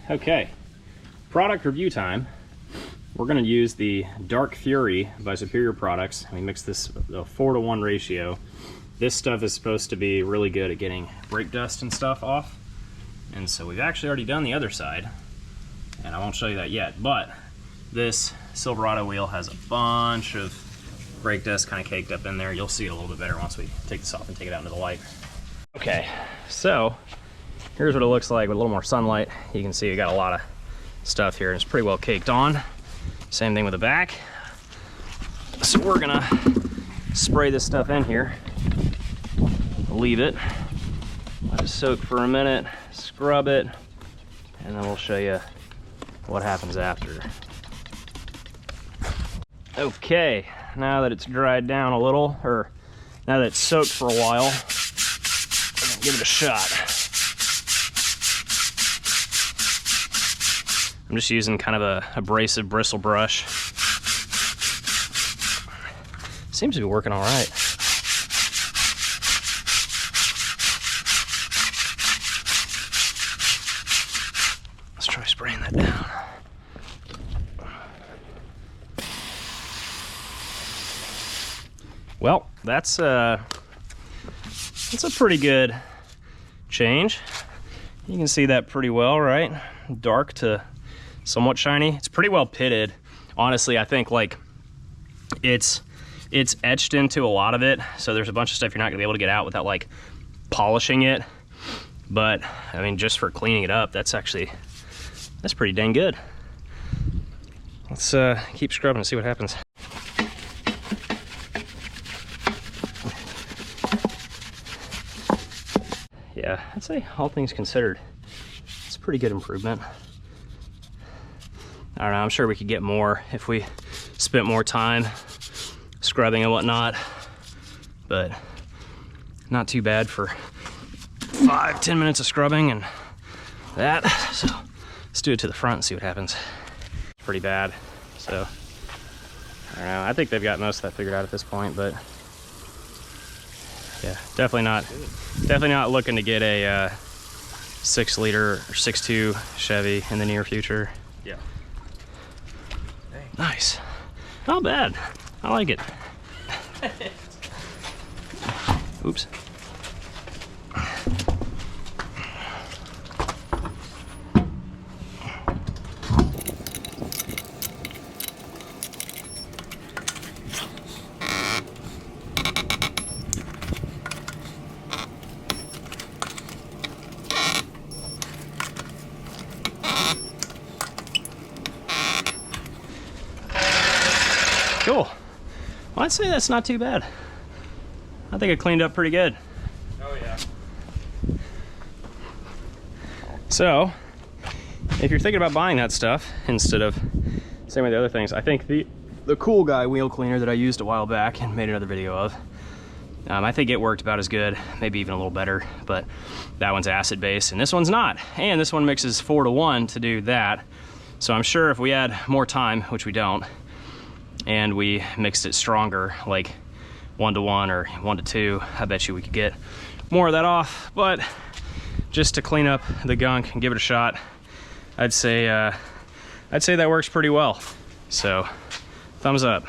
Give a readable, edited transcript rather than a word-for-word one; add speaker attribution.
Speaker 1: Okay, product review time. We're going to use the Dark Fury by Superior Products. We mix this a 4-to-1 ratio. This stuff is supposed to be really good at getting brake dust and stuff off. And so we've actually already done the other side, and I won't show you that yet, but this Silverado wheel has a bunch of brake dust kind of caked up in there. You'll see it a little bit better once we take this off and take it out into the light. Okay, so here's what it looks like with a little more sunlight. You can see we got a lot of stuff here, and it's pretty well caked on. Same thing with the back. So we're gonna spray this stuff in here, leave it, let it soak for a minute, scrub it, and then we'll show you what happens after. Okay, now that it's dried down a little, or now that it's soaked for a while, give it a shot. I'm just using kind of a abrasive bristle brush. Seems to be working all right. Let's try spraying that down. Well, that's a pretty good change. You can see that pretty well, right? Dark to somewhat shiny. It's pretty well pitted. Honestly, I think like it's etched into a lot of it, so there's a bunch of stuff you're not gonna be able to get out without like polishing it. But I mean, just for cleaning it up, that's pretty dang good. Let's keep scrubbing and see what happens. Yeah, I'd say all things considered, it's a pretty good improvement. I don't know, I'm sure we could get more if we spent more time scrubbing and whatnot, but not too bad for 5-10 minutes of scrubbing and that. So let's do it to the front and see what happens. It's pretty bad, so I don't know. I think they've got most of that figured out at this point, but yeah, definitely not looking to get a 6-liter or 6.2 Chevy in the near future. Yeah. Nice. Not bad. I like it. Oops. Cool. Well, I'd say that's not too bad. I think it cleaned up pretty good.
Speaker 2: Oh yeah.
Speaker 1: So, if you're thinking about buying that stuff instead of same with the other things, I think the Cool Guy wheel cleaner that I used a while back and made another video of, I think it worked about as good, maybe even a little better, but that one's acid based and this one's not. And this one mixes 4-to-1 to do that. So I'm sure if we had more time, which we don't, and we mixed it stronger, like 1-to-1 or 1-to-2, I bet you we could get more of that off. But just to clean up the gunk and give it a shot, I'd say that works pretty well. So thumbs up.